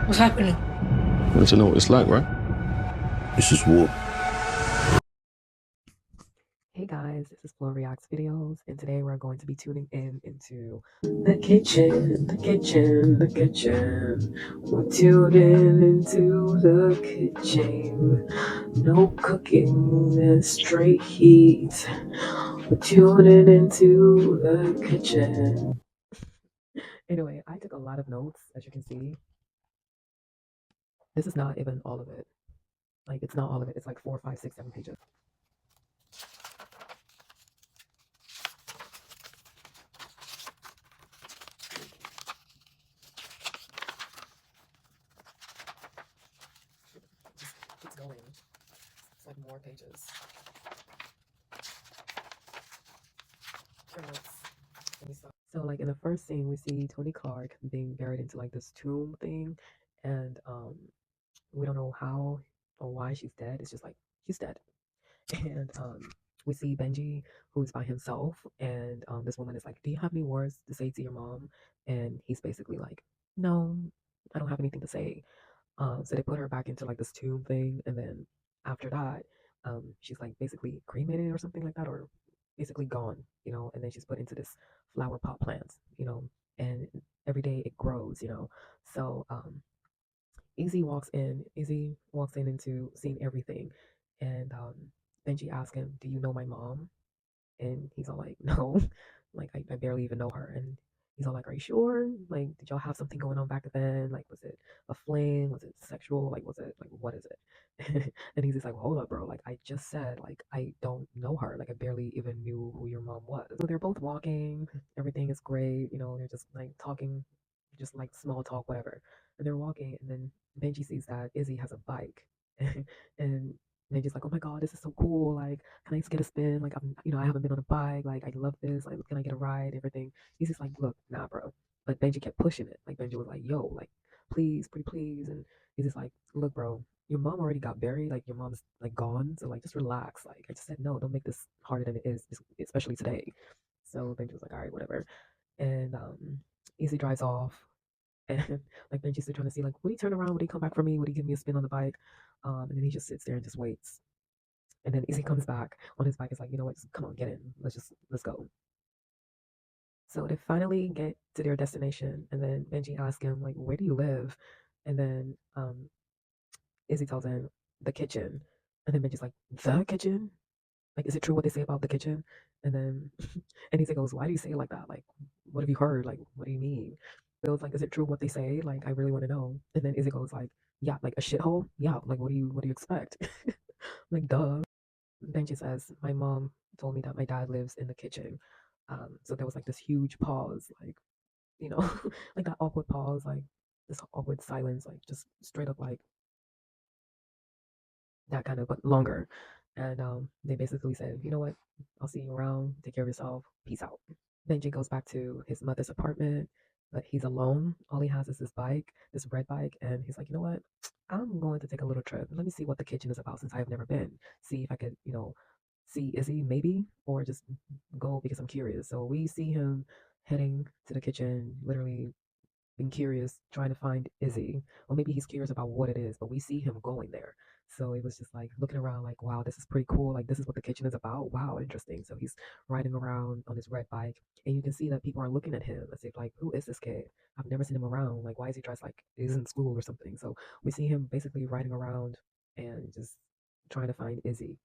What's happening? Want to know what it's like, right? This is war. Hey guys, this is Flo Reacts Videos, and today we're going to be tuning in into the kitchen, the kitchen, the kitchen. We're tuning into the kitchen. No cooking, and straight heat. We're tuning into the kitchen. Anyway, I took a lot of notes, as you can see. This is not even all of it. Like, it's not all of it. It's like 4, 5, 6, 7 pages. It's going. It's like more pages. Your notes. So like in the first scene, we see Tony Clark being buried into like this tomb thing, and we don't know how or why she's dead. It's just like she's dead, and we see Benji who's by himself, and this woman is like, "Do you have any words to say to your mom?" And he's basically like, "No, I don't have anything to say." So they put her back into like this tomb thing, and then after that, she's like basically cremated or something like that, or basically gone. And then she's put into this flower pot plant, and every day it grows. So Izzy walks in into seeing everything, and Benji asks him, "Do you know my mom?" And he's all like, "No, like I barely even know her." And he's all like, "Are you sure? Like, did y'all have something going on back then? Like, was it a fling? Was it sexual? Like, was it like what is it?" And he's just like, "Hold up, bro. Like, I just said like I don't know her. Like, I barely even knew who your mom was." So they're both walking. Everything is great. They're just like talking, just like small talk, whatever. And they're walking, and then Benji sees that Izzy has a bike, and Benji's like, "Oh my god, this is so cool! Like, can I just get a spin? Like, I haven't been on a bike. Like, I love this. Like, can I get a ride? Everything." He's just like, "Look, nah, bro." But Benji kept pushing it. Like, Benji was like, "Yo, like, please, pretty please." And he's just like, "Look, bro, your mom already got buried. Like, your mom's like gone. So like, just relax. Like, I just said no. Don't make this harder than it is, especially today." So Benji was like, "All right, whatever." And Easy drives off, and like Benji's still trying to see like, would he turn around? Would he come back for me? Would he give me a spin on the bike? And then he just sits there and just waits. And then Izzy comes back on his bike. Is like, "You know what? Just come on, get in. Let's go." So they finally get to their destination, and then Benji asks him like, "Where do you live?" And then Izzy tells him the kitchen, and then Benji's like, "The kitchen? Like, is it true what they say about the kitchen?" And then and Izzy goes, "Why do you say it like that? Like, what have you heard? Like, what do you mean?" Bill's like, "Is it true what they say? Like, I really want to know." And then Izzy goes like, "Yeah, like a shithole. Yeah, like what do you expect?" Like, duh. Benji says, "My mom told me that my dad lives in the kitchen." So there was like this huge pause, like, you know, like that awkward pause, like this awkward silence, like just straight up like that kind of, but longer. And they basically said, "You know what? I'll see you around. Take care of yourself. Peace out." Benji goes back to his mother's apartment, but he's alone. All he has is this bike, this red bike, and he's like, "You know what? I'm going to take a little trip. Let me see what the kitchen is about since I've never been. See if I could, see Izzy maybe, or just go because I'm curious." So we see him heading to the kitchen, literally being curious, trying to find Izzy. Or maybe he's curious about what it is, but we see him going there. So it was just like looking around, like, wow, this is pretty cool. Like, this is what the kitchen is about. Wow, interesting. So he's riding around on his red bike, and you can see that people are looking at him as if, like, who is this kid? I've never seen him around. Like, why is he dressed like he's in school or something? So we see him basically riding around and just trying to find Izzy.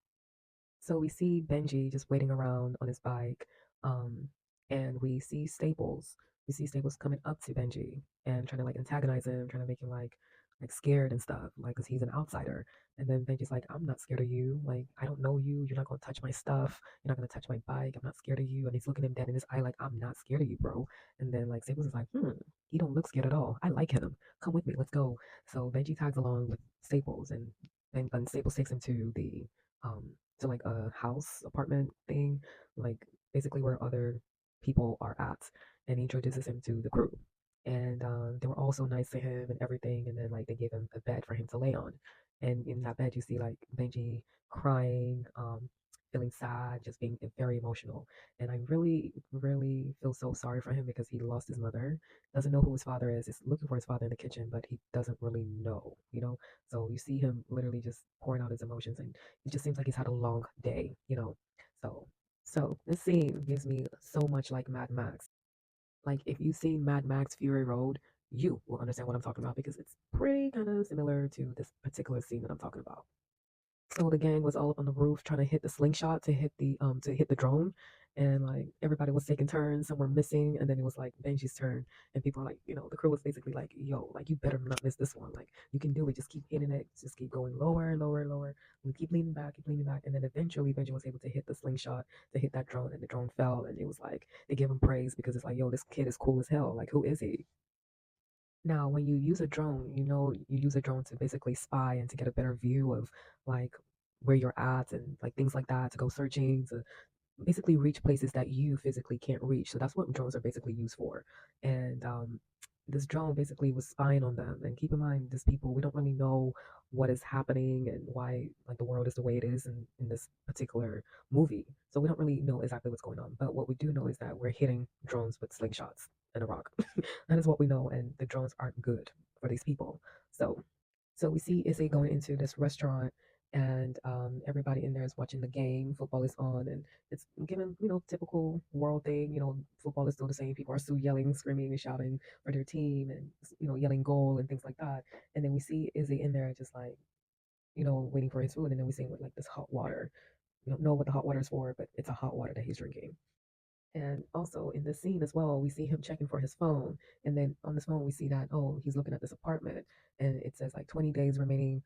So we see Benji just waiting around on his bike, um, and we see Staples. We see Staples coming up to Benji and trying to like antagonize him, trying to make him like scared and stuff, like because he's an outsider. And then Benji's like, "I'm not scared of you. Like, I don't know you. You're not gonna touch my stuff. You're not gonna touch my bike. I'm not scared of you." And he's looking him dead in his eye, like, "I'm not scared of you, bro." And then like Staples is like, he don't look scared at all. I like him. Come with me. Let's go." So Benji tags along with Staples, and Staples takes him to the um to like a house apartment thing, like basically where other people are at, and he introduces him to the crew. And they were all so nice to him and everything. And then like they gave him a bed for him to lay on, and in that bed you see like Benji crying. feeling sad, just being very emotional. And I really, really feel so sorry for him because he lost his mother, doesn't know who his father is looking for his father in the kitchen, but he doesn't really know. So you see him literally just pouring out his emotions, and it just seems like he's had a long day. So, so this scene gives me so much like Mad Max. Like if you've seen Mad Max Fury Road, you will understand what I'm talking about because it's pretty kind of similar to this particular scene that I'm talking about. So the gang was all up on the roof trying to hit the slingshot to hit the drone, and like everybody was taking turns. Some were missing, and then it was like Benji's turn, and people were like, the crew was basically like, "Yo, like you better not miss this one. Like you can do it. Just keep hitting it. Just keep going lower, lower, lower. And keep leaning back, and then eventually Benji was able to hit the slingshot to hit that drone, and the drone fell, and it was like they give him praise because it's like, yo, this kid is cool as hell. Like who is he? Now, when you use a drone, you use a drone to basically spy and to get a better view of like where you're at and like things like that, to go searching, to basically reach places that you physically can't reach. So that's what drones are basically used for. And this drone basically was spying on them. And keep in mind, these people, we don't really know what is happening and why like the world is the way it is in this particular movie. So we don't really know exactly what's going on. But what we do know is that we're hitting drones with slingshots and a rock. That is what we know, and the drones aren't good for these people. So so we see Izzy going into this restaurant, and everybody in there is watching the game. Football is on, and it's given, typical world thing. Football is still the same. People are still yelling, screaming, and shouting for their team, and yelling goal and things like that. And then we see Izzy in there just like, waiting for his food, and then we see him with like this hot water. We don't know what the hot water is for, but it's a hot water that he's drinking. And also in this scene as well, we see him checking for his phone. And then on his phone, we see that, oh, he's looking at this apartment and it says like 20 days remaining,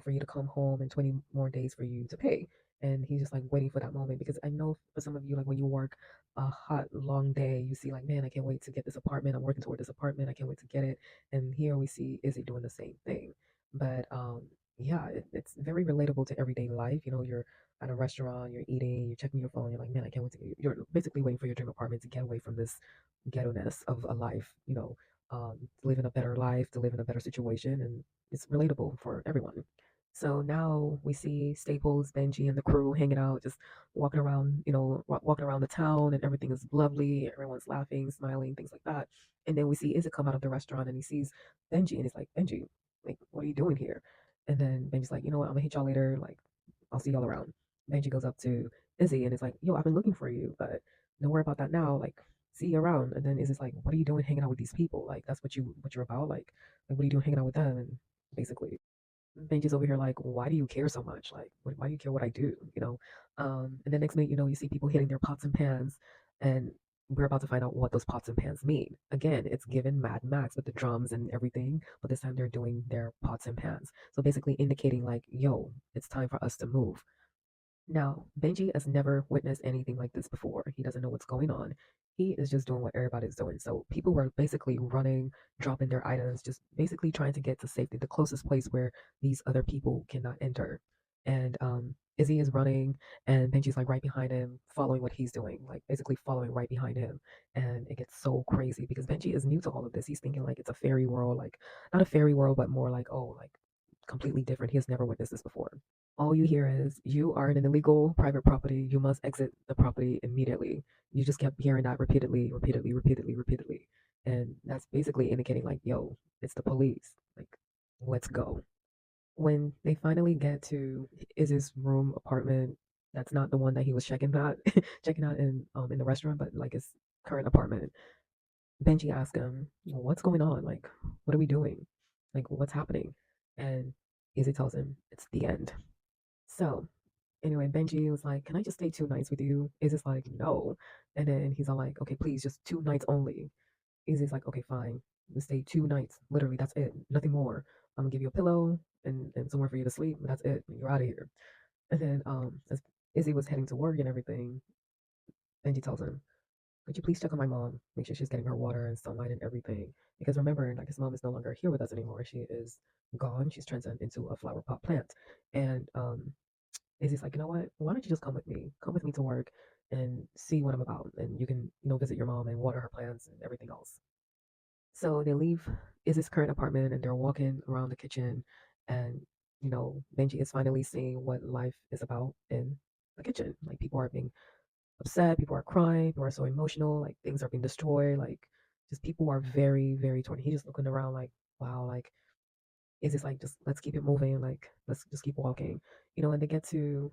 for you to come home and 20 more days for you to pay. And he's just like waiting for that moment because I know for some of you, like when you work a hot, long day, you see like, man, I can't wait to get this apartment. I'm working toward this apartment. I can't wait to get it. And here we see Izzy doing the same thing. But yeah, it's very relatable to everyday life. You're at a restaurant, you're eating, you're checking your phone, you're like, man, I can't wait to. You're basically waiting for your dream apartment to get away from this ghetto-ness of a life, to live in a better life, to live in a better situation, and it's relatable for everyone. So now we see Staples, Benji, and the crew hanging out, just walking around, walking around the town, and everything is lovely. Everyone's laughing, smiling, things like that. And then we see Izzy come out of the restaurant, and he sees Benji, and he's like, Benji, like, what are you doing here? And then Benji's like, you know what, I'm gonna hit y'all later. Like, I'll see y'all around. Benji goes up to Izzy and is like, yo, I've been looking for you, but don't worry about that now. Like, see you around. And then Izzy's like, what are you doing hanging out with these people? Like, that's what you're about. Like what are you doing hanging out with them? And basically, Benji's over here like, why do you care so much? Like, why do you care what I do? And then next minute, you see people hitting their pots and pans, and we're about to find out what those pots and pans mean. Again, it's given Mad Max with the drums and everything, but this time they're doing their pots and pans. So basically indicating like, yo, it's time for us to move. Now, Benji has never witnessed anything like this before. He doesn't know what's going on. He is just doing what everybody's doing. So people were basically running, dropping their items, just basically trying to get to safety, the closest place where these other people cannot enter. And Izzy is running, and Benji's like right behind him, following what he's doing, like basically following right behind him. And it gets so crazy because Benji is new to all of this. He's thinking like it's a fairy world, like not a fairy world, but more like, oh, like completely different. He has never witnessed this before. All you hear is, you are in an illegal private property. You must exit the property immediately. You just kept hearing that repeatedly, repeatedly, repeatedly, repeatedly. And that's basically indicating, like, yo, it's the police. Like, let's go. When they finally get to Iz's room apartment, that's not the one that he was checking out, checking out in the restaurant, but like his current apartment. Benji asks him, what's going on? Like, what are we doing? Like, what's happening? And Izzy tells him it's the end. So anyway, Benji was like, can I just stay 2 nights with you? Izzy's like, no. And then he's all like, okay, please, just 2 nights only. Izzy's like, okay, fine. You stay 2 nights. Literally, that's it. Nothing more. I'm gonna give you a pillow and somewhere for you to sleep, but that's it. You're out of here. And then as Izzy was heading to work and everything, Benji tells him, could you please check on my mom? Make sure she's getting her water and sunlight and everything. Because remember, like his mom is no longer here with us anymore. She is gone. She's transcended into a flower pot plant. And Izzy's like, you know what? Why don't you just come with me? Come with me to work and see what I'm about. And you can, visit your mom and water her plants and everything else. So they leave Izzy's current apartment and they're walking around the kitchen. And, Benji is finally seeing what life is about in the kitchen. Like people are being upset, people are crying, people are so emotional, like things are being destroyed, like just people are very, very torn. He's just looking around like, wow, like is this like just let's keep it moving, like let's just keep walking, and they get to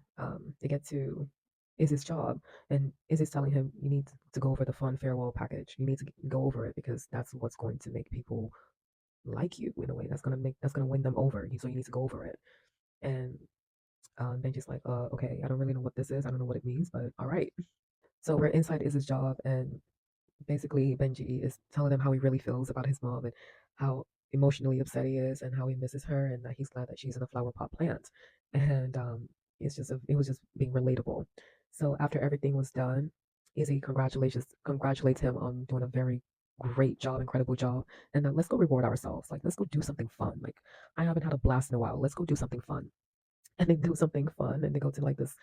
is his job, and is his telling him you need to go over the fun farewell package. You need to go over it because that's what's going to make people like you in a way. That's gonna win them over. So you need to go over it. And Benji's like, okay, I don't really know what this is. I don't know what it means, but all right. So we're inside is his job, and basically Benji is telling him how he really feels about his mom and how emotionally upset he is and how he misses her and that he's glad that she's in a flower pot plant. And it was just being relatable. So after everything was done, Izzy congratulates him on doing a very great job, incredible job. And then let's go reward ourselves. Like let's go do something fun. Like I haven't had a blast in a while. Let's go do something fun. And they do something fun and they go to like this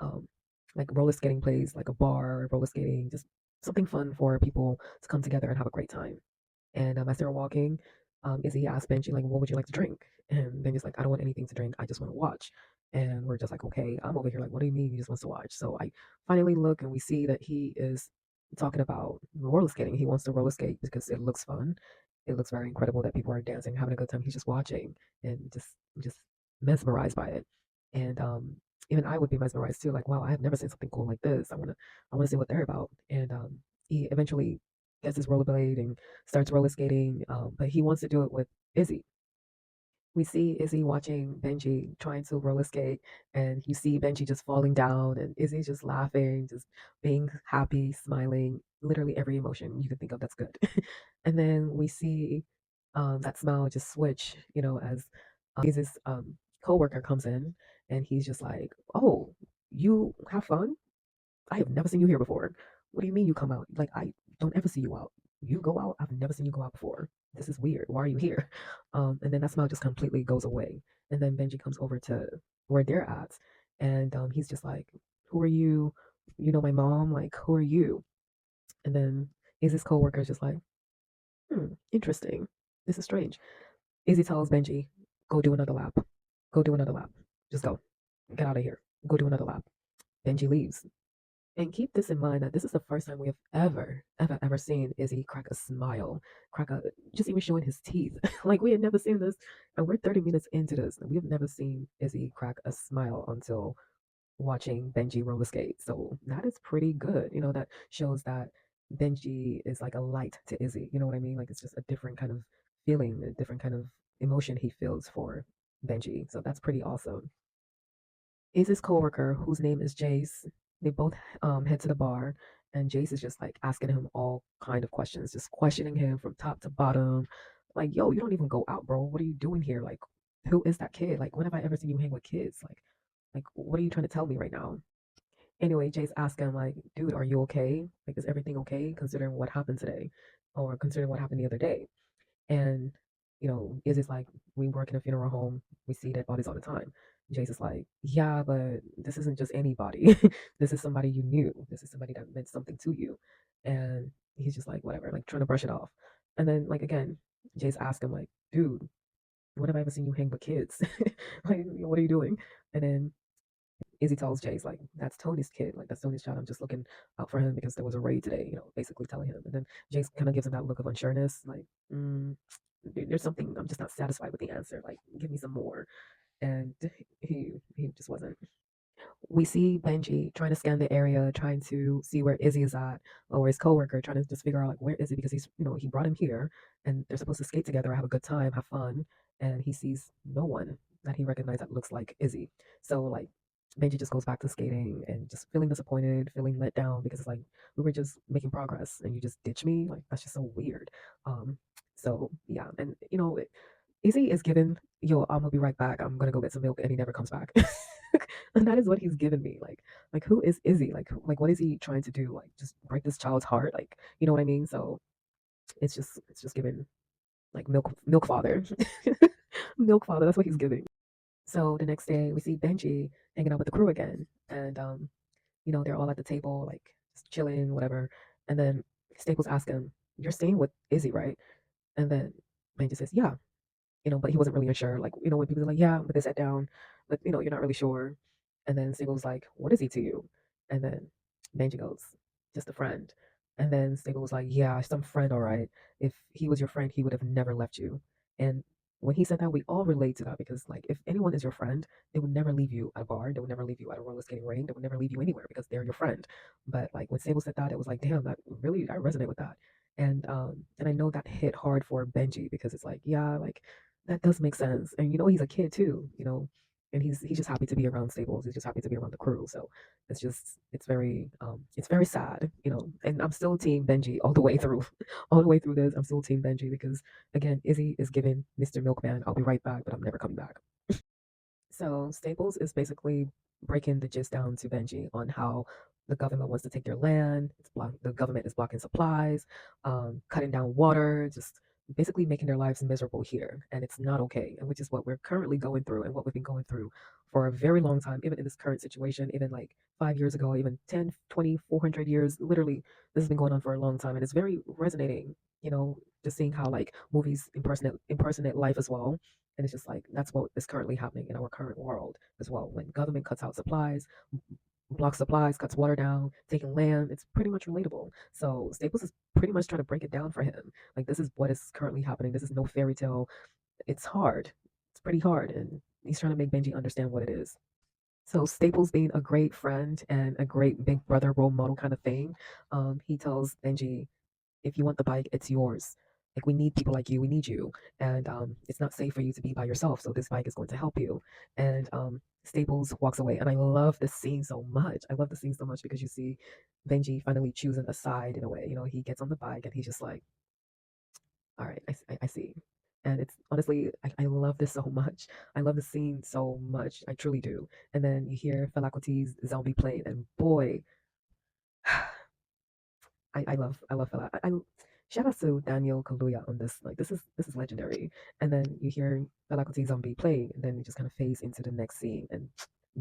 um like roller skating place, like a bar, roller skating, just something fun for people to come together and have a great time. And as they were walking, Izzy asked Benji, like, what would you like to drink? And Benji's like, I don't want anything to drink. I just want to watch. And we're just like, okay, I'm over here like, what do you mean he just wants to watch? So I finally look and we see that he is talking about roller skating. He wants to roller skate because it looks fun. It looks very incredible that people are dancing, having a good time. He's just watching and just mesmerized by it. And even I would be mesmerized too. Like, wow, I have never seen something cool like this. I wanna see what they're about. And he eventually gets his rollerblade and starts roller skating, but he wants to do it with Izzy. We see Izzy watching Benji trying to roller skate, and you see Benji just falling down, and Izzy just laughing, just being happy, smiling, literally every emotion you can think of that's good. And then we see that smile just switch, as Izzy's coworker comes in, and he's just like, "Oh, you have fun? I have never seen you here before. What do you mean you come out? Like, I don't ever see you out. You go out? I've never seen you go out before. This is weird. Why are you here?" And then that smile just completely goes away. And then Benji comes over to where they're at. And he's just like, "Who are you? You know my mom? Like, who are you?" And then Izzy's coworker is just like, interesting. This is strange. Izzy tells Benji, go do another lap. Go do another lap. Just go. Get out of here. Go do another lap. Benji leaves. And keep this in mind that this is the first time we have ever, ever, ever seen Izzy crack a smile, just even showing his teeth. Like we had never seen this, and we're 30 minutes into this, and we have never seen Izzy crack a smile until watching Benji roller skate. So that is pretty good. That shows that Benji is like a light to Izzy. You know what I mean? Like it's just a different kind of feeling, a different kind of emotion he feels for Benji. So that's pretty awesome. Is his coworker, whose name is Jace. They both head to the bar, and Jace is just like asking him all kind of questions, just questioning him from top to bottom. Like, yo, you don't even go out, bro. What are you doing here? Like, who is that kid? Like, when have I ever seen you hang with kids? Like, what are you trying to tell me right now? Anyway, Jace asked him, like, dude, are you okay? Like, is everything okay considering what happened today, or considering what happened the other day? And, is it like we work in a funeral home, we see dead bodies all the time. Jace is like, yeah, but this isn't just anybody. This is somebody you knew. This is somebody that meant something to you. And he's just like, whatever, like trying to brush it off. And then, like, again, Jace asked him, like, dude, when have I ever seen you hang with kids? Like, what are you doing? And then Izzy tells Jace, like, that's Tony's kid. Like, that's Tony's child. I'm just looking out for him because there was a raid today, basically telling him. And then Jace kind of gives him that look of unsureness, like, there's something, I'm just not satisfied with the answer. Like, give me some more. And he just wasn't. We see Benji trying to scan the area, trying to see where Izzy is at, or his coworker, trying to just figure out like where is he because he brought him here, and they're supposed to skate together, have a good time, have fun, and he sees no one that he recognized that looks like Izzy. So like Benji just goes back to skating and just feeling disappointed, feeling let down because it's like we were just making progress and you just ditch me. Like that's just so weird. So yeah, and Izzy is given, yo, I'm gonna be right back. I'm gonna go get some milk, and he never comes back. And that is what he's given me. Like who is Izzy? Like what is he trying to do? Like just break this child's heart? Like you know what I mean? So it's just given like milk father, milk father. That's what he's giving. So the next day we see Benji hanging out with the crew again, and they're all at the table like just chilling, whatever. And then Staples asks him, "You're staying with Izzy, right?" And then Benji says, "Yeah." But he wasn't really unsure. Like, when people are like, yeah, but they sat down, but you're not really sure. And then Stable's like, what is he to you? And then Benji goes, just a friend. And then Stable was like, yeah, some friend, all right. If he was your friend, he would have never left you. And when he said that, we all relate to that because, like, if anyone is your friend, they would never leave you at a bar. They would never leave you at a roller skating ring. They would never leave you anywhere because they're your friend. But like when Stable said that, it was like, damn, that really I resonate with that. And I know that hit hard for Benji because it's like, yeah, like that does make sense. And he's a kid too, and he's just happy to be around Stables. He's just happy to be around the crew. So it's very sad, And I'm still team Benji all the way through, all the way through this. I'm still team Benji because again, Izzy is giving Mr. Milkman, I'll be right back, but I'm never coming back. So Staples is basically breaking the gist down to Benji on how the government wants to take their land. The government is blocking supplies, cutting down water, just basically making their lives miserable here, and it's not okay. And which is what we're currently going through, and what we've been going through for a very long time, even in this current situation, even like 5 years ago, even 10, 20, 400 years. Literally, this has been going on for a long time, and it's very resonating. Just seeing how like movies impersonate life as well, and it's just like that's what is currently happening in our current world as well. When government cuts out supplies, blocks supplies, cuts water down, taking land, it's pretty much relatable. So Staples is pretty much trying to break it down for him. Like this is what is currently happening. This is no fairy tale. It's hard. It's pretty hard. And he's trying to make Benji understand what it is. So Staples being a great friend and a great big brother role model kind of thing, he tells Benji, if you want the bike, it's yours. Like we need people like you. We need you, and it's not safe for you to be by yourself. So this bike is going to help you. And Staples walks away, and I love this scene so much. I love the scene so much because you see Benji finally choosing a side in a way. He gets on the bike and he's just like, all right, I see. And it's honestly, I love this so much. I love the scene so much. I truly do. And then you hear Fela Kuti's zombie playing, and boy, I love Fela. Shout out to Daniel Kaluuya on this. Like this is legendary. And then you hear Fela Kuti Zombie playing, and then you just kind of phase into the next scene and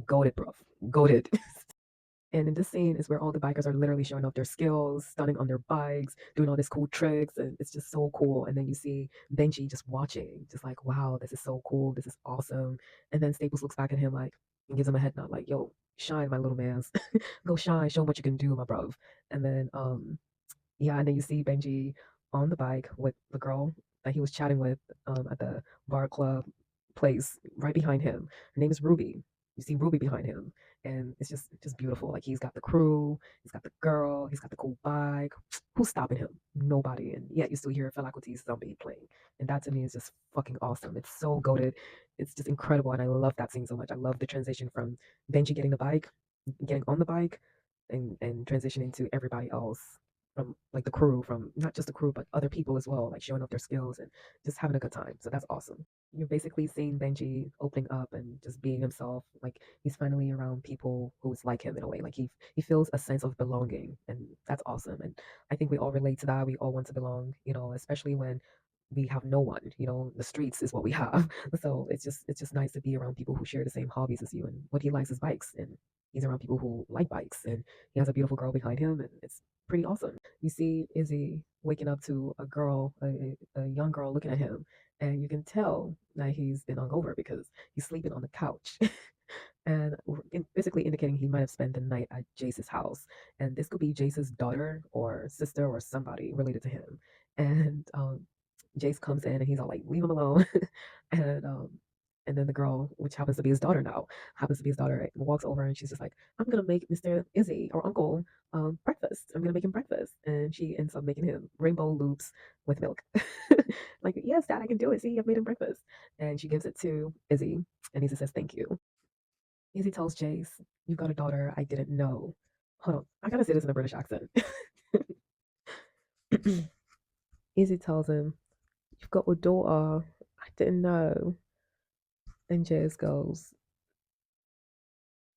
goaded, bro, goaded. And in this scene is where all the bikers are literally showing off their skills, stunning on their bikes, doing all these cool tricks, and it's just so cool. And then you see Benji just watching, just like, wow, this is so cool, this is awesome. And then Staples looks back at him like and gives him a head nod, like, yo, shine, my little man. Go shine, show 'em what you can do, my bro. And then yeah, and then you see Benji on the bike with the girl that he was chatting with at the bar club place right behind him. Her name is Ruby. You see Ruby behind him, and it's just beautiful. Like he's got the crew, he's got the girl, he's got the cool bike. Who's stopping him? Nobody. And yet you still hear Fela Kuti's Zombie playing, and that to me is just fucking awesome. It's so goaded. It's just incredible, and I love that scene so much. I love the transition from Benji getting the bike, getting on the bike, and transitioning to everybody else from like the crew, from not just the crew, but other people as well, like showing off their skills and just having a good time. So that's awesome. You're basically seeing Benji opening up and just being himself. Like he's finally around people who's like him in a way. Like he feels a sense of belonging, and that's awesome. And I think we all relate to that. We all want to belong, especially when we have no one. The streets is what we have. So it's just nice to be around people who share the same hobbies as you. And what he likes is bikes, and he's around people who like bikes, and he has a beautiful girl behind him, and it's pretty awesome. You see Izzy waking up to a girl, a young girl looking at him, and you can tell that he's been hungover because he's sleeping on the couch. And basically indicating he might have spent the night at Jace's house. And this could be Jace's daughter or sister or somebody related to him. And Jace comes in and he's all like, leave him alone. and and then the girl, which happens to be his daughter now, happens to be his daughter, walks over and she's just like, I'm gonna make Mr. Izzy or Uncle breakfast. I'm gonna make him breakfast. And she ends up making him rainbow loops with milk. Like, yes, Dad, I can do it. See, I've made him breakfast. And she gives it to Izzy, and Izzy says, thank you. Izzy tells Jace, you've got a daughter I didn't know. Hold on, I gotta say this in a British accent. Izzy tells him, you've got a daughter I didn't know. And Jace goes,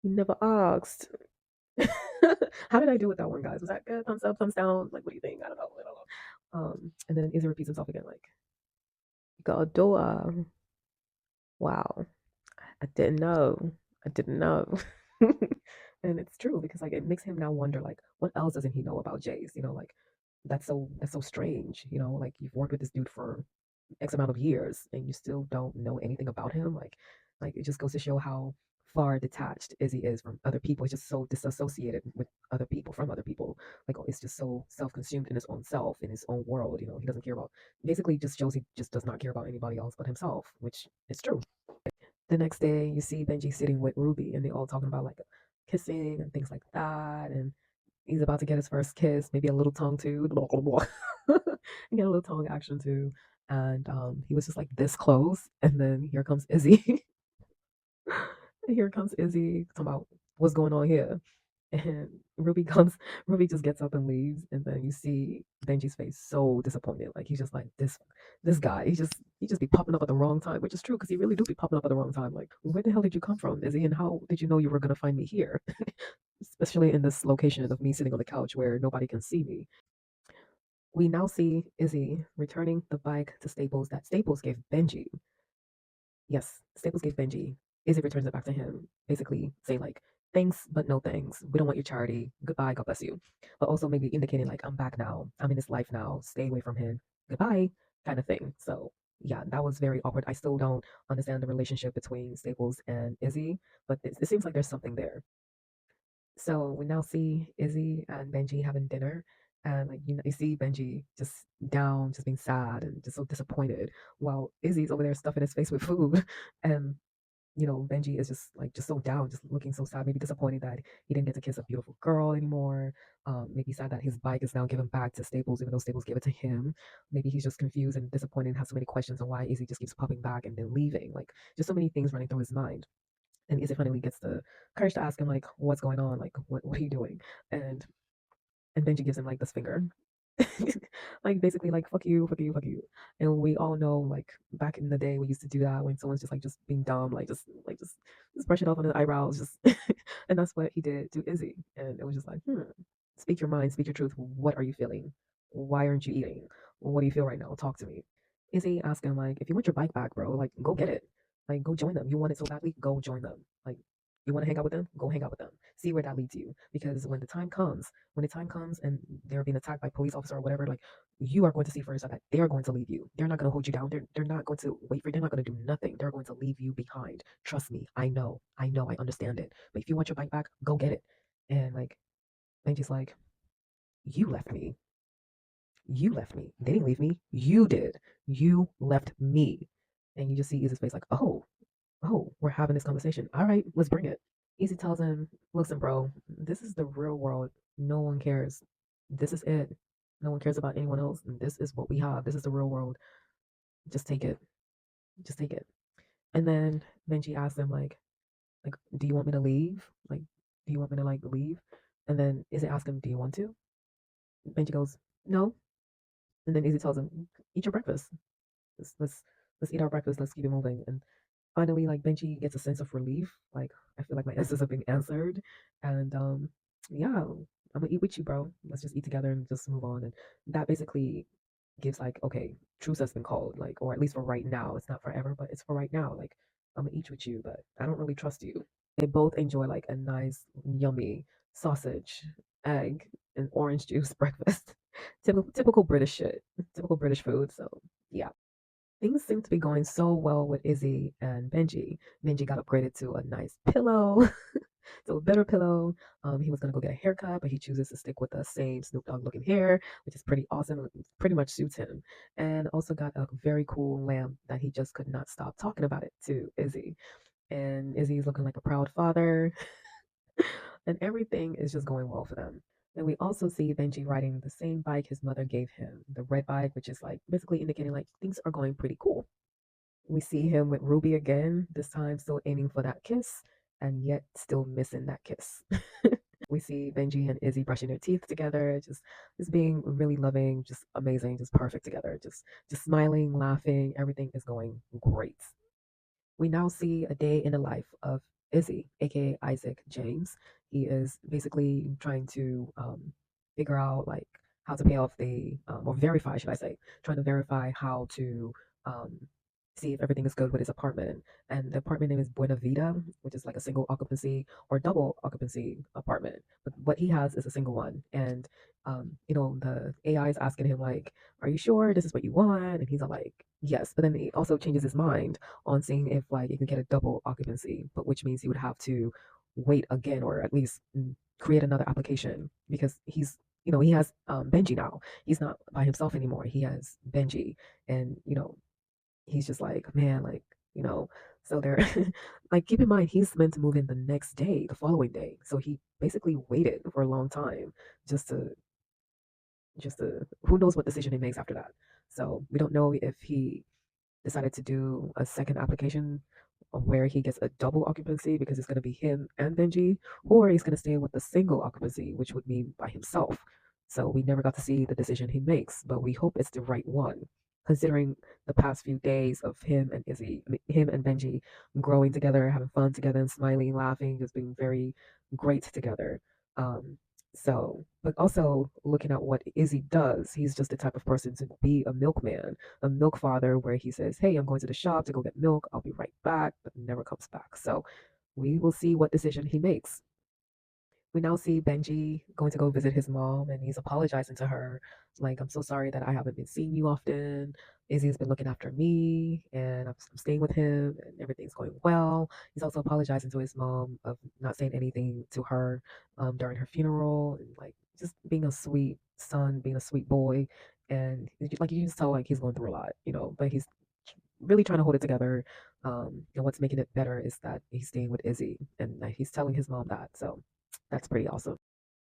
you never asked. How did I do with that one, guys? Was that good? Thumbs up, thumbs down? Like, what do you think? I don't know. I don't know. And then Izzy repeats himself again, like, you got a daughter. Wow. I didn't know. I didn't know. And it's true because like it makes him now wonder like what else doesn't he know about Jace? Like that's so strange. Like you've worked with this dude for X amount of years and you still don't know anything about him. Like it just goes to show how far detached Izzy is from other people. He's just so disassociated with other people, from other people. Like, it's just so self-consumed in his own self, in his own world. He doesn't care about. Basically, just shows he just does not care about anybody else but himself, which is true. The next day, you see Benji sitting with Ruby, and they all talking about like kissing and things like that, and he's about to get his first kiss, maybe a little tongue too, blah, blah, blah. And get a little tongue action too. And he was just like this close, and then here comes Izzy. And here comes Izzy talking about what's going on here. And Ruby just gets up and leaves, and then you see Benji's face so disappointed. Like, he's just like, this guy, he just be popping up at the wrong time, which is true because he really do be popping up at the wrong time. Like, where the hell did you come from, Izzy? And how did you know you were gonna find me here? Especially in this location of me sitting on the couch where nobody can see me. We now see Izzy returning the bike to Staples that Staples gave Benji. Yes, Staples gave Benji. Izzy returns it back to him, basically saying like, thanks, but no thanks. We don't want your charity. Goodbye, God bless you. But also maybe indicating like, I'm back now. I'm in his life now. Stay away from him. Goodbye, kind of thing. So yeah, that was very awkward. I still don't understand the relationship between Staples and Izzy, but it seems like there's something there. So we now see Izzy and Benji having dinner, and like, you see Benji just down, just being sad and just so disappointed, while Izzy's over there stuffing his face with food, and Benji is just so down, just looking so sad, maybe disappointed that he didn't get to kiss a beautiful girl anymore. Maybe sad that his bike is now given back to Staples, even though Staples gave it to him. Maybe he's just confused and disappointed and has so many questions on why Izzy just keeps popping back and then leaving. Like, just so many things running through his mind. And Izzy finally gets the courage to ask him like, "What's going on? Like, what are you doing?" And Benji gives him like this finger, like basically like, "Fuck you, fuck you, fuck you." And we all know like back in the day we used to do that when someone's just like just being dumb, like just brush it off on the eyebrows, just and that's what he did to Izzy. And it was just like, speak your mind, speak your truth. What are you feeling? Why aren't you eating? What do you feel right now? Talk to me. Izzy asked him like, if you want your bike back, bro, like go get it. Like, go join them. You want it so badly, go join them. Like, you want to hang out with them, go hang out with them. See where that leads you. Because when the time comes and they're being attacked by police officer or whatever, like, you are going to see for yourself that they're going to leave you. They're not going to hold you down. They're not going to wait for you. They're not going to do nothing. They're going to leave you behind. Trust me. I know. I understand it. But if you want your bike back, go get it. And like, Benji's like, you left me. You left me. They didn't leave me. You did. You left me. And you just see Izzy's face like, oh, we're having this conversation. All right, let's bring it. Easy tells him, listen, bro, this is the real world. No one cares. This is it. No one cares about anyone else. This is what we have. This is the real world. Just take it. Just take it. And then Benji asks him, like, do you want me to leave? Like, do you want me to like leave? And then Izzy asks him, do you want to? Benji goes, no. And then Izzy tells him, eat your breakfast. Let's eat our breakfast. Let's keep it moving. And finally, like, Benji gets a sense of relief. Like, I feel like my answers have been answered, and yeah, I'm gonna eat with you, bro. Let's just eat together and just move on. And that basically gives like, okay, truce has been called, like, or at least for right now. It's not forever, but it's for right now. Like, I'm gonna eat with you, but I don't really trust you. They both enjoy like a nice, yummy sausage, egg, and orange juice breakfast. Typical British shit. Typical British food. So yeah. Things seem to be going so well with Izzy and Benji. Benji got upgraded to a nice pillow, to a better pillow. He was gonna go get a haircut, but he chooses to stick with the same Snoop Dogg looking hair, which is pretty awesome. Pretty much suits him. And also got a very cool lamp that he just could not stop talking about it to Izzy. And Izzy's looking like a proud father, and everything is just going well for them. And we also see Benji riding the same bike his mother gave him, the red bike, which is like basically indicating like things are going pretty cool. We see him with Ruby again, this time still aiming for that kiss, and yet still missing that kiss. We see Benji and Izzy brushing their teeth together, just being really loving, just amazing, just perfect together, just smiling, laughing, everything is going great. We now see a day in the life of Izzy, aka Isaac James. He is basically trying to figure out like how to pay off or verify, should I say, trying to verify how to um, see if everything is good with his apartment. And the apartment name is Buena Vida, which is like a single occupancy or double occupancy apartment. But what he has is a single one. And the AI is asking him like, "Are you sure this is what you want?" And he's all like, Yes, but then he also changes his mind on seeing if like he can get a double occupancy, but which means he would have to wait again or at least create another application because he has Benji now. He's not by himself anymore. He has Benji, and he's just like, man, like, you know, so they're like, keep in mind, he's meant to move in the next day, the following day. So he basically waited for a long time just to, who knows what decision he makes after that. So we don't know if he decided to do a second application where he gets a double occupancy because it's going to be him and Benji, or he's going to stay with the single occupancy, which would mean by himself. So we never got to see the decision he makes, but we hope it's the right one, considering the past few days of him and Benji growing together, having fun together, and smiling, laughing, just being very great together. Um, but also looking at what Izzy does, he's just the type of person to be a milkman, a milk father, where he says, "Hey, I'm going to the shop to go get milk. I'll be right back," but never comes back. So we will see what decision he makes. We now see Benji going to go visit his mom, and he's apologizing to her, like, "I'm so sorry that I haven't been seeing you often. Izzy's been looking after me, and I'm staying with him, and everything's going well." He's also apologizing to his mom of not saying anything to her during her funeral, and like just being a sweet son, being a sweet boy, and like you can just tell like he's going through a lot, but he's really trying to hold it together. And what's making it better is that he's staying with Izzy, and that he's telling his mom that. So that's pretty awesome.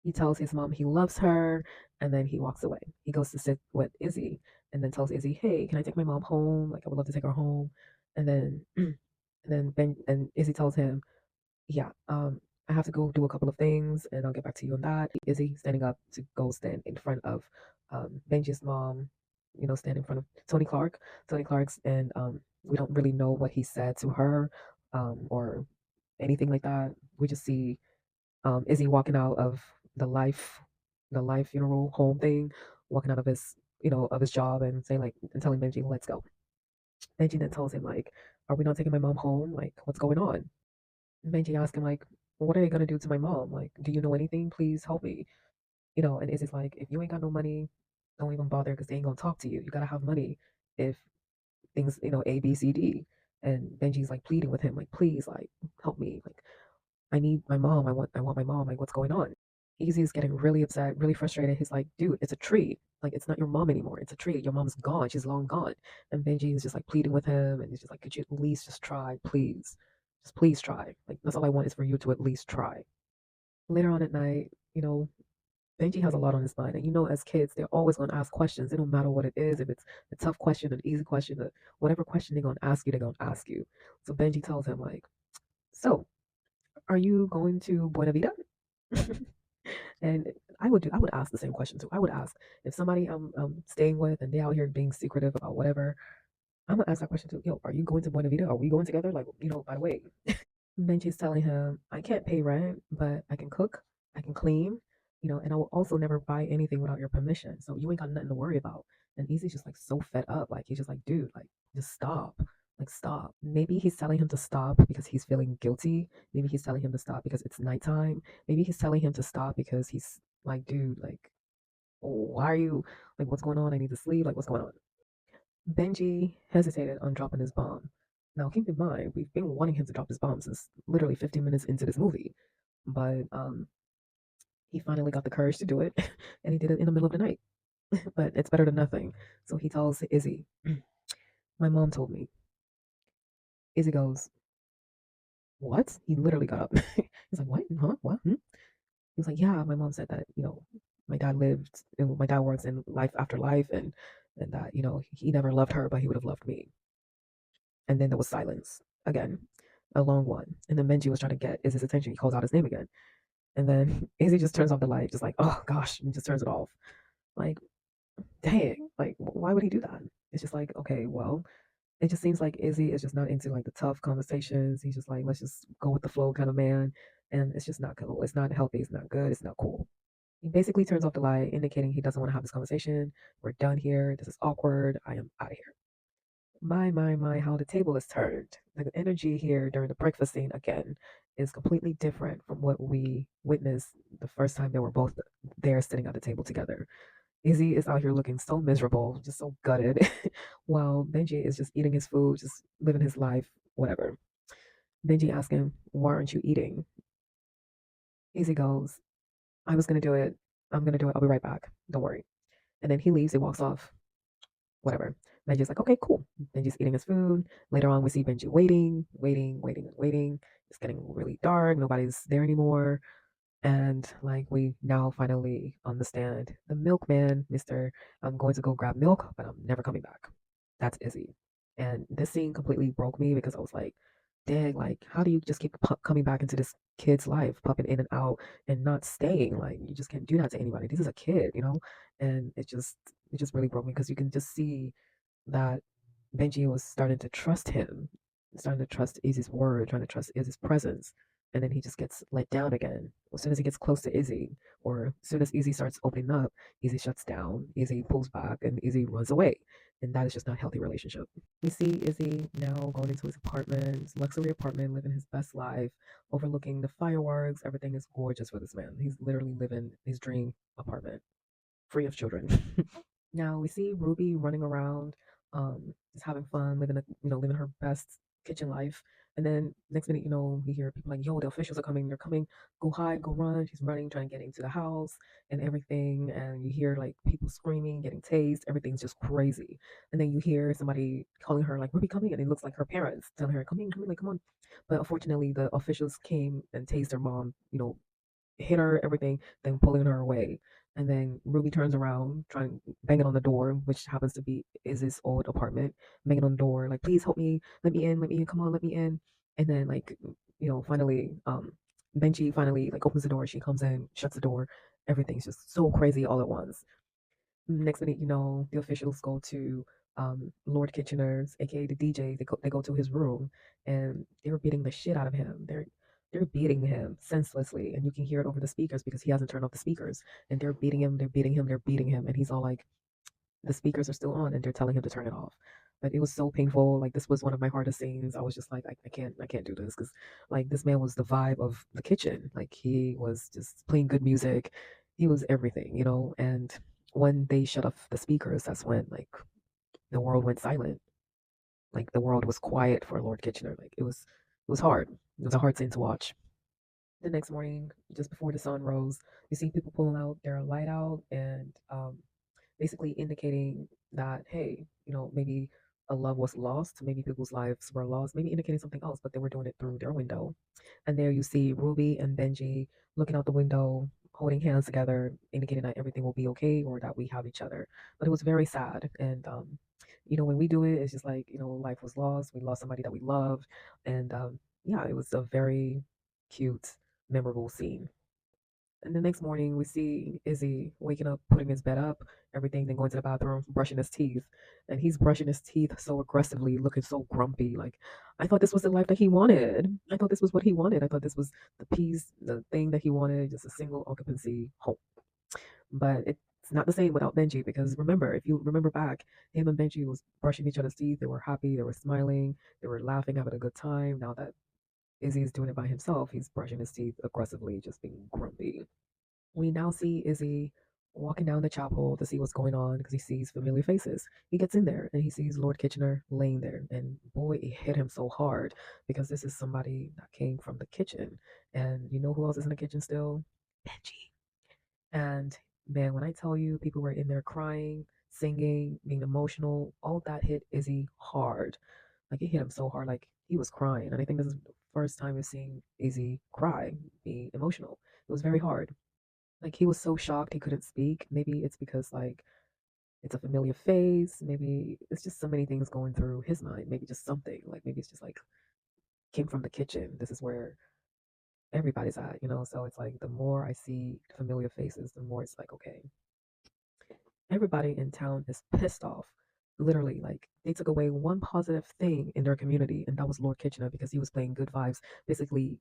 He tells his mom he loves her, and then he walks away. He goes to sit with Izzy, and then tells Izzy, "Hey, can I take my mom home? Like, I would love to take her home." And then, and Izzy tells him, "Yeah, I have to go do a couple of things, and I'll get back to you on that." Izzy standing up to go stand in front of Benji's mom, stand in front of Tony Clark's, and we don't really know what he said to her or anything like that. We just see Izzy walking out of the life, the life funeral home thing, walking out of his job and saying like and telling Benji, "Let's go." Benji then tells him like, "Are we not taking my mom home? Like, what's going on?" Benji asks him like, "What are they gonna do to my mom? Like, do you know anything? Please help me." And Izzy's like, "If you ain't got no money, don't even bother because they ain't gonna talk to you. You gotta have money if things, A, B, C, D." And Benji's like pleading with him, like, "Please, like, help me. Like, I need my mom. I want my mom. Like, what's going on?" Easy's getting really upset, really frustrated. He's like, "Dude, it's a tree. Like, it's not your mom anymore. It's a tree. Your mom's gone. She's long gone." And Benji is just like pleading with him, and he's just like, "Could you at least just try, please? Just please try. Like, that's all I want is for you to at least try." Later on at night, Benji has a lot on his mind, and as kids, they're always going to ask questions. It don't matter what it is, if it's a tough question, an easy question, whatever question they're going to ask you, they're going to ask you. So Benji tells him like, "So, are you going to Buena Vida?" And I would ask the same question too. I would ask if somebody I'm staying with and they out here being secretive about whatever. I'm gonna ask that question too. Yo, are you going to Buena Vida? Are we going together? Like, by the way. Benji's telling him, "I can't pay rent, but I can cook, I can clean, and I will also never buy anything without your permission. So you ain't got nothing to worry about." And Easy's just like so fed up. Like he's just like, "Dude, like just stop. Like stop." Maybe he's telling him to stop because he's feeling guilty. Maybe he's telling him to stop because it's nighttime. Maybe he's telling him to stop because he's like, "Dude, like, why are you like what's going on? I need to sleep. Like what's going on?" Benji hesitated on dropping his bomb. Now, keep in mind, we've been wanting him to drop his bomb since literally 15 minutes into this movie, but he finally got the courage to do it, and he did it in the middle of the night. But it's better than nothing. So he tells Izzy, "My mom told me." Izzy goes, "What?" He literally got up. He's like, "What? Huh? What?" He's like, "Yeah, my mom said that my dad my dad works in life after life, and that he never loved her, but he would have loved me." And then there was silence again, a long one. And then Benji was trying to get Izzy's attention. He calls out his name again. And then Izzy just turns off the light, just like, "Oh gosh," and just turns it off. Like, dang, like, why would he do that? It's just like, okay, well, it just seems like Izzy is just not into like the tough conversations. He's just like, let's just go with the flow kind of man. And it's just not cool. It's not healthy. It's not good. It's not cool. He basically turns off the light, indicating he doesn't want to have this conversation. We're done here. This is awkward. I am out of here. My, how the table is turned. The energy here during the breakfast scene again is completely different from what we witnessed the first time they were both there sitting at the table together. Izzy is out here looking so miserable, just so gutted, while Benji is just eating his food, just living his life, whatever. Benji asks him, "Why aren't you eating?" Izzy goes, "I was gonna do it. I'm gonna do it. I'll be right back. Don't worry." And then he leaves. He walks off. Whatever. Benji's like, "Okay, cool." Benji's eating his food. Later on, we see Benji waiting. It's getting really dark. Nobody's there anymore. And like we now finally understand the milkman, Mr. I'm going to go grab milk, but I'm never coming back. That's Izzy. And this scene completely broke me because I was like, dang, like, how do you just keep coming back into this kid's life, popping in and out and not staying? Like, you just can't do that to anybody. This is a kid, you know? And it just really broke me because you can just see that Benji was starting to trust him, starting to trust Izzy's word, trying to trust Izzy's presence. And then he just gets let down again. As soon as he gets close to Izzy, or as soon as Izzy starts opening up, Izzy shuts down, Izzy pulls back, and Izzy runs away. And that is just not a healthy relationship. We see Izzy now going into his apartment, his luxury apartment, living his best life, overlooking the fireworks. Everything is gorgeous for this man. He's literally living his dream apartment, free of children. Now we see Ruby running around, just having fun, living her best kitchen life. And then next minute, you hear people like, "Yo, the officials are coming! They're coming! Go hide! Go run!" She's running, trying to get into the house and everything. And you hear like people screaming, getting tased. Everything's just crazy. And then you hear somebody calling her like, "Ruby, coming!" And it looks like her parents telling her, come in, like, come on!" But unfortunately, the officials came and tased her mom. Hit her, everything, then pulling her away. And then Ruby turns around, trying banging on the door, which happens to be Izzy's old apartment, banging on the door, like, "Please help me, let me in, come on, let me in." And then like, finally, Benji finally like opens the door, she comes in, shuts the door, everything's just so crazy all at once. Next minute, the officials go to Lord Kitchener's, aka the DJ. They go to his room, and they're beating the shit out of him. They're beating him senselessly, and you can hear it over the speakers because he hasn't turned off the speakers. And they're beating him, they're beating him, and he's all like, the speakers are still on, and they're telling him to turn it off. But it was so painful. Like, this was one of my hardest scenes. I was just like, I can't do this because like this man was the vibe of the kitchen. Like, he was just playing good music. He was everything. And when they shut off the speakers, that's when like the world went silent. Like, the world was quiet for Lord Kitchener. Like, it was hard. It was a hard scene to watch. The next morning, just before the sun rose, you see people pulling out their light out and basically indicating that, hey, maybe a love was lost, maybe people's lives were lost, maybe indicating something else, but they were doing it through their window. And there you see Ruby and Benji looking out the window, holding hands together, indicating that everything will be okay or that we have each other. But it was very sad. And, when we do it, it's just like, life was lost. We lost somebody that we loved. And yeah, it was a very cute, memorable scene. And the next morning, we see Izzy waking up, putting his bed up, everything, then going to the bathroom, brushing his teeth. And he's brushing his teeth so aggressively, looking so grumpy. Like, I thought this was the life that he wanted. I thought this was what he wanted. I thought this was the thing that he wanted, just a single occupancy home. But it's not the same without Benji because remember, if you remember back, him and Benji was brushing each other's teeth. They were happy, they were smiling, they were laughing, having a good time. Now that Izzy is doing it by himself, he's brushing his teeth aggressively, just being grumpy. We now see Izzy walking down the chapel to see what's going on because he sees familiar faces. He gets in there and he sees Lord Kitchener laying there. And boy, it hit him so hard because this is somebody that came from the kitchen. And you know who else is in the kitchen still? Benji. And man, when I tell you people were in there crying, singing, being emotional, all that hit Izzy hard. Like, it hit him so hard, like he was crying. And I think this is the first time we've seen Izzy cry, be emotional. It was very hard. Like, he was so shocked he couldn't speak. Maybe it's because like it's a familiar face. Maybe it's just so many things going through his mind. Maybe just something. Like, maybe it's just like came from the kitchen. This is where everybody's at. So it's like the more I see familiar faces, the more it's like, okay, everybody in town is pissed off. Literally, like, they took away one positive thing in their community, and that was Lord Kitchener because he was playing good vibes, basically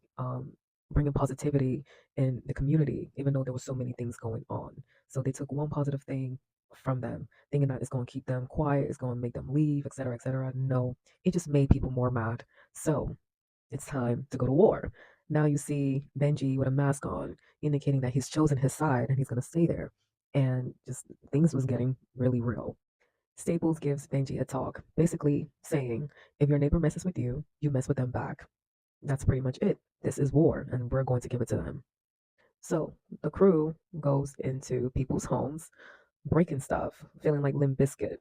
bringing positivity in the community, even though there were so many things going on. So they took one positive thing from them, thinking that it's going to keep them quiet, it's going to make them leave, etc., etc. No, it just made people more mad. So it's time to go to war. Now you see Benji with a mask on, indicating that he's chosen his side and he's going to stay there. and just things was getting really real. Staples gives Benji a talk, basically saying, if your neighbor messes with you, you mess with them back. That's pretty much it. This is war, and we're going to give it to them. So the crew goes into people's homes, breaking stuff, feeling like Limp Bizkit,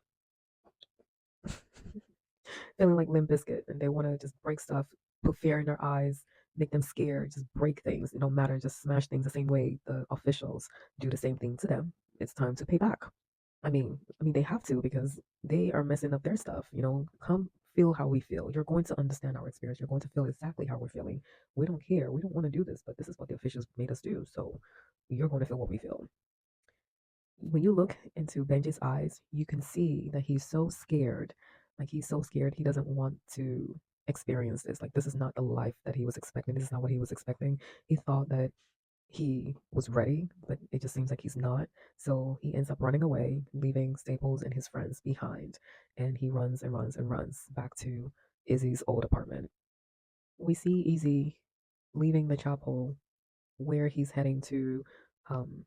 feeling like Limp Bizkit, and they want to just break stuff, put fear in their eyes, make them scared, just break things. It don't matter, just smash things the same way the officials do the same thing to them. It's time to pay back. I mean, they have to because they are messing up their stuff. Come feel how we feel. You're going to understand our experience. You're going to feel exactly how we're feeling. We don't care. We don't want to do this, but this is what the officials made us do. So you're going to feel what we feel. When you look into Benji's eyes, you can see that he's so scared. Like he's so scared he doesn't want to experience this. Like this is not the life that he was expecting. This is not what he was expecting. He thought that he was ready, but it just seems like he's not. So he ends up running away, leaving Staples and his friends behind. And he runs and runs and runs back to Izzy's old apartment. We see Izzy leaving the chapel where he's heading to um,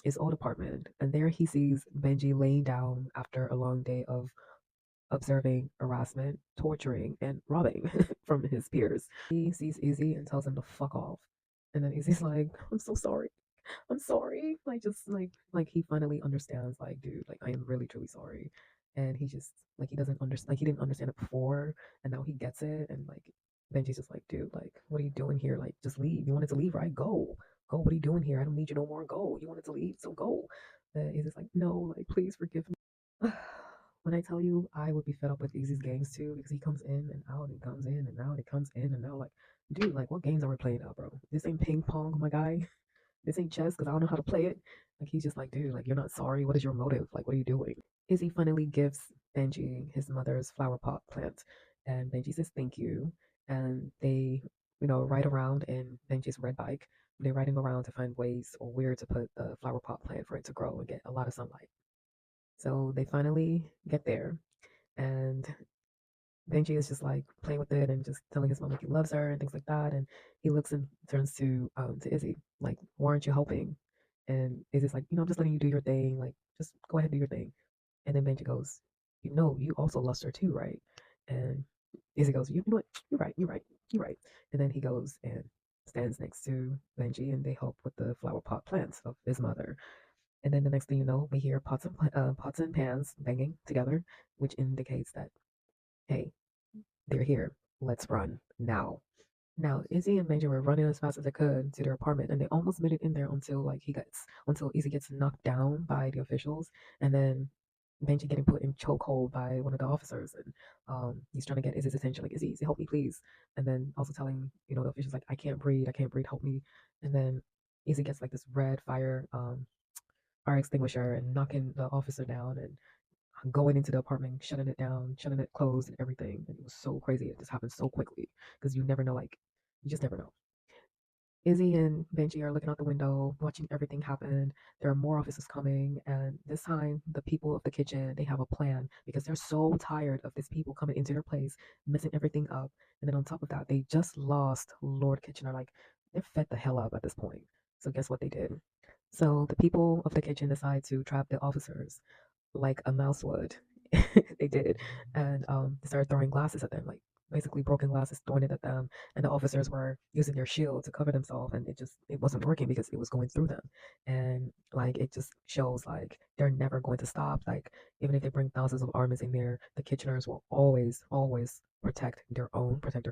his old apartment. And there he sees Benji laying down after a long day of observing harassment, torturing, and robbing from his peers. He sees Izzy and tells him to fuck off. And then Izzy's like, I'm so sorry. I'm sorry. Like just like he finally understands, like, dude, like I am really truly sorry. And he just like he doesn't understand, like he didn't understand it before and now he gets it. And like Benji's just like, dude, like what are you doing here? Like just leave. You wanted to leave, right? Go. Go. What are you doing here? I don't need you no more. Go. You wanted to leave, so go. And he's just like, no, like please forgive me. When I tell you I would be fed up with Easy's games too, because he comes in and out, he comes in and out, he comes in and out. Like, dude, like what games are we playing now, bro? This ain't ping pong, my guy. This ain't chess because I don't know how to play it. Like he's just like, dude, like you're not sorry. What is your motive? Like, what are you doing? Izzy finally gives Benji his mother's flower pot plant, and Benji says thank you. And they, ride around in Benji's red bike. They're riding around to find ways or where to put the flower pot plant for it to grow and get a lot of sunlight. So they finally get there, and Benji is just like playing with it and just telling his mom like he loves her and things like that. And he looks and turns to Izzy like, "Why aren't you helping?" And Izzy's like, "I'm just letting you do your thing. Like, just go ahead and do your thing." And then Benji goes, you also lost her too, right?" And Izzy goes, "You know what? You're right. You're right. You're right." And then he goes and stands next to Benji, and they help with the flower pot plants of his mother. And then the next thing you know, we hear pots and pans banging together, which indicates that, hey, they're here. Let's run now. Now, Izzy and Benji were running as fast as they could to their apartment, and they almost made it in there until Izzy gets knocked down by the officials, and then Benji getting put in chokehold by one of the officers, and he's trying to get Izzy's attention, like, Izzy, help me, please, and then also telling the officials like, I can't breathe, help me, and then Izzy gets like this red fire extinguisher and knocking the officer down and going into the apartment, shutting it down, shutting it closed and everything. And it was so crazy. It just happened so quickly because you never know, like, you just never know. Izzy and Benji are looking out the window, watching everything happen. There are more officers coming, and this time the people of the kitchen they have a plan because they're so tired of these people coming into their place, messing everything up. And then on top of that, they just lost Lord Kitchener. Like they're fed the hell up at this point. So guess what they did? So the people of the kitchen decide to trap the officers like a mouse would. They did, and they started throwing glasses at them, like basically broken glasses, throwing it at them. And the officers were using their shield to cover themselves, and it wasn't working because it was going through them. And like it just shows like they're never going to stop. Like even if they bring thousands of armies in there, the Kitcheners will always protect their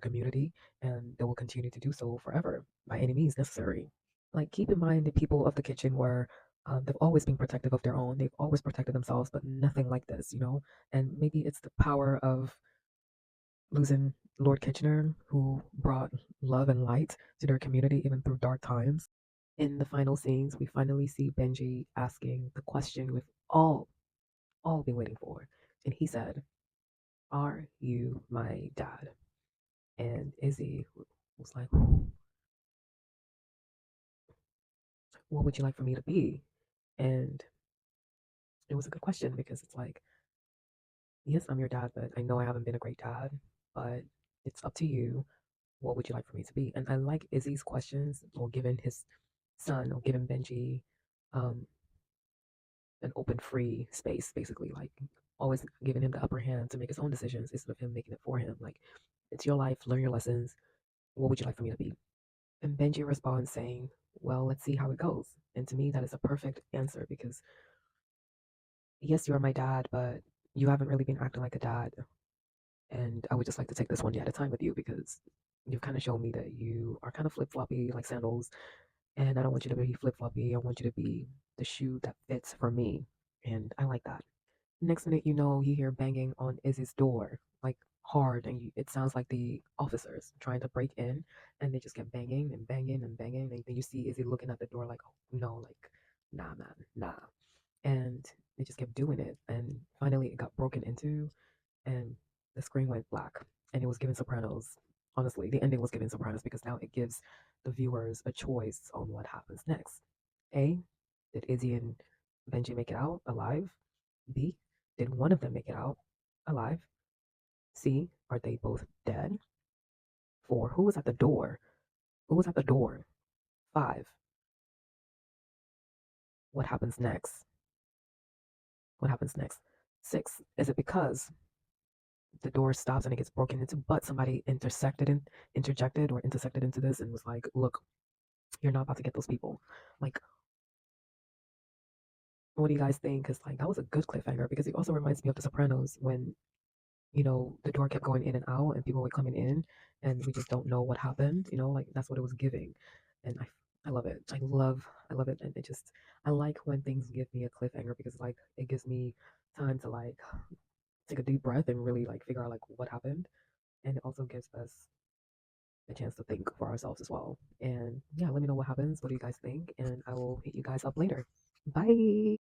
community, and they will continue to do so forever by any means necessary. Like keep in mind the people of the kitchen were they've always been protective of their own. They've always protected themselves, but nothing like this. And maybe it's the power of losing Lord Kitchener, who brought love and light to their community even through dark times. In the final scenes, we finally see Benji asking the question we've all been waiting for, and he said, "Are you my dad?" And Izzy was like, "What would you like for me to be?" And it was a good question because it's like, yes, I'm your dad, but I know I haven't been a great dad, but it's up to you. What would you like for me to be? And I like Izzy's questions, or giving his son, or giving Benji, um, an open, free space, basically, like always giving him the upper hand to make his own decisions instead of him making it for him. Like, it's your life, learn your lessons. What would you like for me to be? And Benji responds saying, well, let's see how it goes. And to me, that is a perfect answer because, yes, you are my dad, but you haven't really been acting like a dad. And I would just like to take this one day at a time with you because you've kind of shown me that you are kind of flip floppy like sandals. And I don't want you to be flip floppy. I want you to be the shoe that fits for me. And I like that. Next minute, you know, you hear banging on Izzy's door, like hard, and it sounds like the officers trying to break in, and they just kept banging and banging and banging. And then you see Izzy looking at the door, like, oh, no, like, nah, man, nah. And they just kept doing it, and finally it got broken into, and the screen went black, and it was giving Sopranos. Honestly, the ending was giving Sopranos because now it gives the viewers a choice on what happens next. A, did Izzy and Benji make it out alive? B, did one of them make it out alive? C, are they both dead? 4, who was at the door? Who was at the door? 5, what happens next? What happens next? 6, is it because the door stops and it gets broken into, but somebody interjected or intersected into this and was like, look, you're not about to get those people. Like, what do you guys think? Because, like, that was a good cliffhanger because it also reminds me of The Sopranos when, you know, the door kept going in and out and people were coming in and we just don't know what happened, you know, like that's what it was giving. And I love it. I love it. And it just, I like when things give me a cliffhanger because, like, it gives me time to, like, take a deep breath and really, like, figure out, like, what happened. And it also gives us a chance to think for ourselves as well. And yeah, let me know what happens. What do you guys think? And I will hit you guys up later. Bye.